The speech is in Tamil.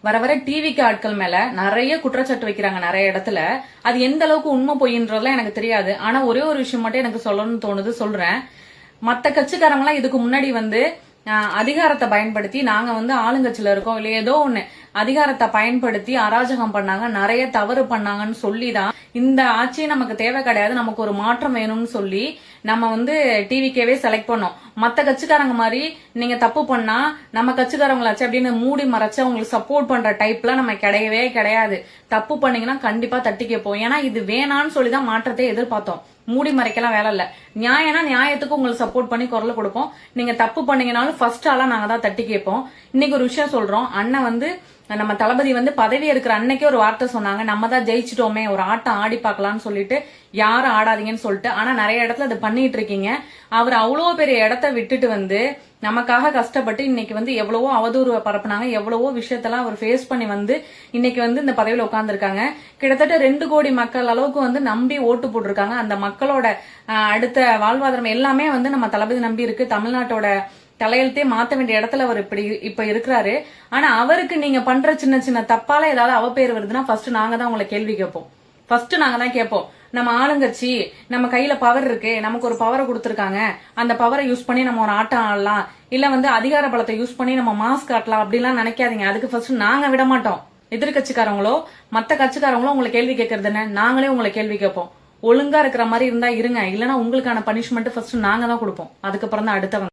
வர வர டிவிக்கு ஆட்கள் மேல நிறைய குற்றச்சாட்டு வைக்கிறாங்க நிறைய இடத்துல. அது எந்த அளவுக்கு உண்மை பொய்ன்றதுலாம் எனக்கு தெரியாது. ஆனா ஒரே ஒரு விஷயம் மட்டும் எனக்கு சொல்லணும்னு தோணுது, சொல்றேன். மத்த கட்சிக்காரங்க எல்லாம் இதுக்கு முன்னாடி அதிகாரத்தை பயன்படுத்தி நாங்க ஆளுங்கட்சியில இருக்கோம் இல்ல ஏதோ ஒண்ணு அதிகாரத்தை பயன்படுத்தி அராஜகம் பண்ணாங்க, நிறைய தவறு பண்ணாங்கன்னு சொல்லிதான் இந்த ஆட்சி நமக்கு தேவை கிடையாது, நமக்கு ஒரு மாற்றம் வேணும்னு சொல்லி நம்ம டிவிக்கவே செலக்ட் பண்ணோம். மத்த கட்சிக்காரங்க மாதிரி நீங்க தப்பு பண்ணா நம்ம கட்சிக்காரங்களாச்சு அப்படின்னு மூடி மறைச்சு அவங்களுக்கு சப்போர்ட் பண்ற டைப்ல நம்ம கிடையவே கிடையாது. தப்பு பண்ணீங்கன்னா கண்டிப்பா தட்டி கேட்போம். ஏன்னா இது வேணான்னு சொல்லிதான் மாற்றத்தை எதிர்பார்த்தோம். மூடி மறைக்கலாம் வேலை இல்ல. நியாயம்னா நியாயத்துக்கு உங்களுக்கு சப்போர்ட் பண்ணி குரல் கொடுப்போம். நீங்க தப்பு பண்ணீங்கனாலும் ஃபர்ஸ்ட் ஆளா நாங்க தான் தட்டி கேட்போம். இன்னைக்கு ஒரு விஷயம் சொல்றோம். அண்ணன் நம்ம தளபதி பதவி இருக்கிற அன்னைக்கே ஒரு வார்த்தை சொன்னாங்க, நம்ம தான் ஜெயிச்சிட்டோமே, ஒரு ஆட்டம் ஆடி பார்க்கலாம்னு சொல்லிட்டு யாரும் ஆடாதீங்கன்னு சொல்லிட்டு. ஆனா நிறைய இடத்துல அது பண்ணிட்டு இருக்கீங்க. அவர் அவ்வளவு பெரிய இடத்த விட்டுட்டு நமக்காக கஷ்டப்பட்டு இன்னைக்கு எவ்வளவோ அவதூறு பரப்புனாங்க, எவ்வளவோ விஷயத்தெல்லாம் அவர் ஃபேஸ் பண்ணி இன்னைக்கு இந்த பதவியில உட்கார்ந்துருக்காங்க. கிட்டத்தட்ட 2 கோடி மக்கள் அளவுக்கு நம்பி ஓட்டு போட்டிருக்காங்க. அந்த மக்களோட அடுத்த வாழ்வாதாரம் எல்லாமே நம்ம தளபதி நம்பி இருக்கு. தமிழ்நாட்டோட தலையெழுத்தே மாத்த வேண்டிய இடத்துல அவர் இப்ப இருக்கிறாரு. ஆனா அவருக்கு நீங்க பண்ற சின்ன சின்ன தப்பால ஏதாவது அவப்பேர் வருதுன்னா ஃபர்ஸ்ட் நாங்க தான் உங்களை கேள்வி கேட்போம். ஃபர்ஸ்ட் நாங்க தான் கேட்போம். நம்ம ஆளுங்கட்சி, நம்ம கையில பவர் இருக்கு, நமக்கு ஒரு பவரை கொடுத்திருக்காங்க, அந்த பவரை யூஸ் பண்ணி நம்ம ஒரு ஆட்டம் ஆடலாம், இல்ல அதிகார பலத்தை யூஸ் பண்ணி நம்ம மாஸ் காட்டலாம் அப்படிலாம் நினைக்காதீங்க. அதுக்கு ஃபர்ஸ்ட் நாங்க விட மாட்டோம். எதிர்கட்சிக்காரங்களோ மத்த கட்சிக்காரங்களோ உங்களை கேள்வி கேட்கறது என்ன, நாங்களே உங்களை கேள்வி கேட்போம். ஒழுங்கா இருக்கிற மாதிரி இருந்தா இருங்க, இல்லன்னா உங்களுக்கான பனிஷ்மெண்ட் ஃபர்ஸ்ட் நாங்க தான் கொடுப்போம். அதுக்கப்புறம் தான் அடுத்தவங்க.